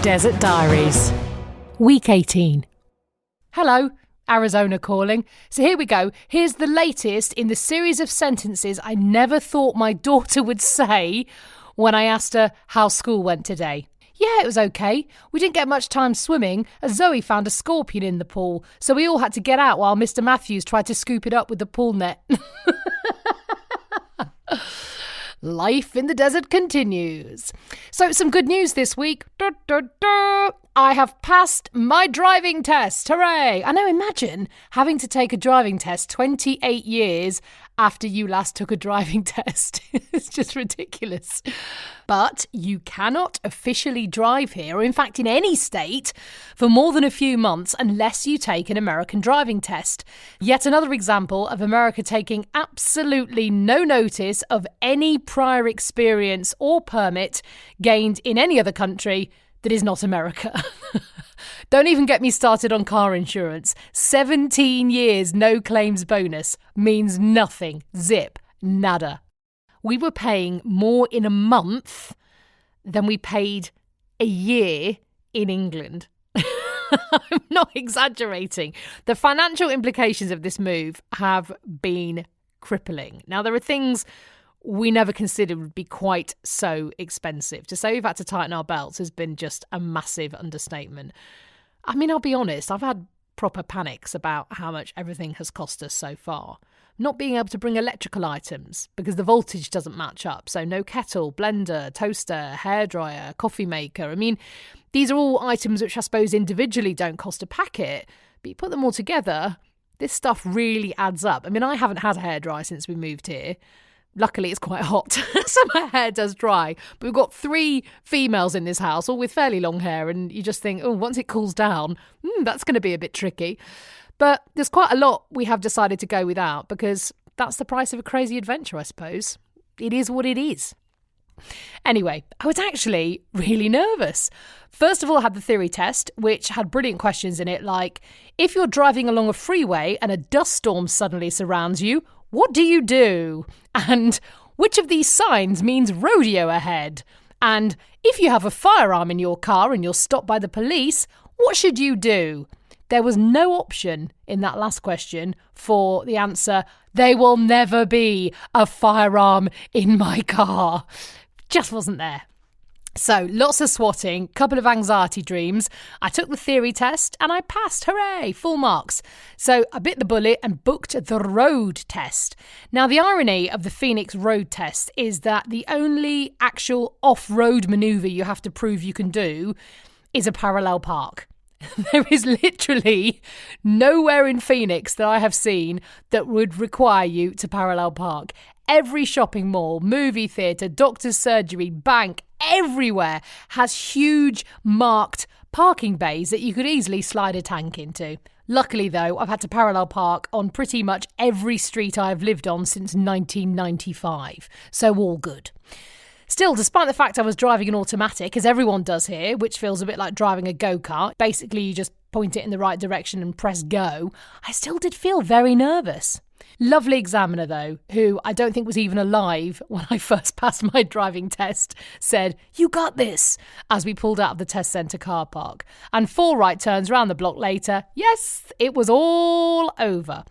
Desert Diaries. Week 18. Hello, Arizona calling. So here we go. Here's the latest in the series of sentences I never thought my daughter would say when I asked her how school went today. Yeah, it was okay. We didn't get much time swimming as Zoe found a scorpion in the pool, so we all had to get out while Mr. Matthews tried to scoop it up with the pool net. Life in the desert continues. So some good news this week. I have passed my driving test. Hooray! I know, imagine having to take a driving test 28 years after you last took a driving test. It's just ridiculous. But you cannot officially drive here, or in fact in any state, for more than a few months unless you take an American driving test. Yet another example of America taking absolutely no notice of any prior experience or permit gained in any other country that is not America. Don't even get me started on car insurance. 17 years no claims bonus means nothing. Zip. Nada. We were paying more in a month than we paid a year in England. I'm not exaggerating. The financial implications of this move have been crippling. Now, there are things we never considered would be quite so expensive. To say we've had to tighten our belts has been just a massive understatement. I mean, I'll be honest, I've had proper panics about how much everything has cost us so far. Not being able to bring electrical items because the voltage doesn't match up. So no kettle, blender, toaster, hairdryer, coffee maker. I mean, these are all items which I suppose individually don't cost a packet, but you put them all together, this stuff really adds up. I mean, I haven't had a hairdryer since we moved here. Luckily, it's quite hot, so my hair does dry. But we've got 3 females in this house, all with fairly long hair, and you just think, oh, once it cools down, that's going to be a bit tricky. But there's quite a lot we have decided to go without, because that's the price of a crazy adventure, I suppose. It is what it is. Anyway, I was actually really nervous. First of all, I had the theory test, which had brilliant questions in it, like, if you're driving along a freeway and a dust storm suddenly surrounds you, what do you do? And which of these signs means rodeo ahead? And if you have a firearm in your car and you're stopped by the police, what should you do? There was no option in that last question for the answer, there will never be a firearm in my car. Just wasn't there. So, lots of swatting, couple of anxiety dreams. I took the theory test and I passed. Hooray! Full marks. So, I bit the bullet and booked the road test. Now, the irony of the Phoenix road test is that the only actual off-road manoeuvre you have to prove you can do is a parallel park. There is literally nowhere in Phoenix that I have seen that would require you to parallel park. Every shopping mall, movie theatre, doctor's surgery, bank, everywhere has huge marked parking bays that you could easily slide a tank into. Luckily, though, I've had to parallel park on pretty much every street I've lived on since 1995, so all good. Still, despite the fact I was driving an automatic, as everyone does here, which feels a bit like driving a go-kart, basically you just point it in the right direction and press go, I still did feel very nervous. Lovely examiner, though, who I don't think was even alive when I first passed my driving test, said, "You got this," as we pulled out of the test centre car park. And 4 right turns round the block later, yes, it was all over.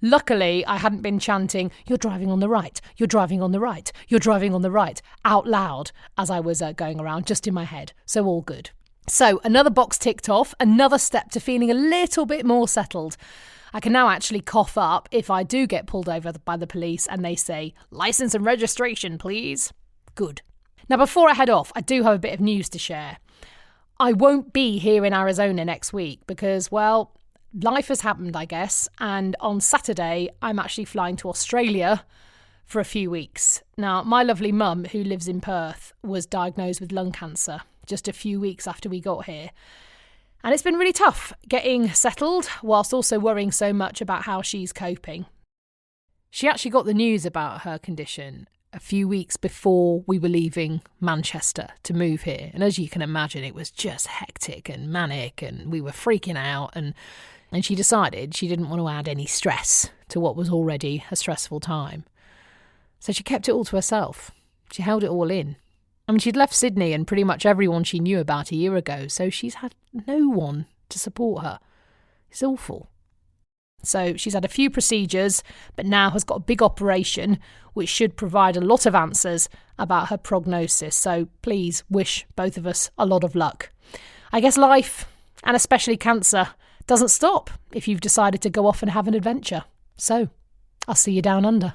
Luckily, I hadn't been chanting, "You're driving on the right, you're driving on the right, you're driving on the right," out loud as I was going around, just in my head. So all good. So another box ticked off, another step to feeling a little bit more settled. I can now actually cough up if I do get pulled over by the police and they say, "Licence and registration, please." Good. Now, before I head off, I do have a bit of news to share. I won't be here in Arizona next week because, well, life has happened, I guess, and on Saturday I'm actually flying to Australia for a few weeks. Now, my lovely mum, who lives in Perth, was diagnosed with lung cancer just a few weeks after we got here. And it's been really tough getting settled whilst also worrying so much about how she's coping. She actually got the news about her condition a few weeks before we were leaving Manchester to move here. And as you can imagine, it was just hectic and manic and we were freaking out. And she decided she didn't want to add any stress to what was already a stressful time. So she kept it all to herself. She held it all in. I mean, she'd left Sydney and pretty much everyone she knew about a year ago, so she's had no one to support her. It's awful. So she's had a few procedures, but now has got a big operation, which should provide a lot of answers about her prognosis. So please wish both of us a lot of luck. I guess life, and especially cancer, doesn't stop if you've decided to go off and have an adventure. So I'll see you down under.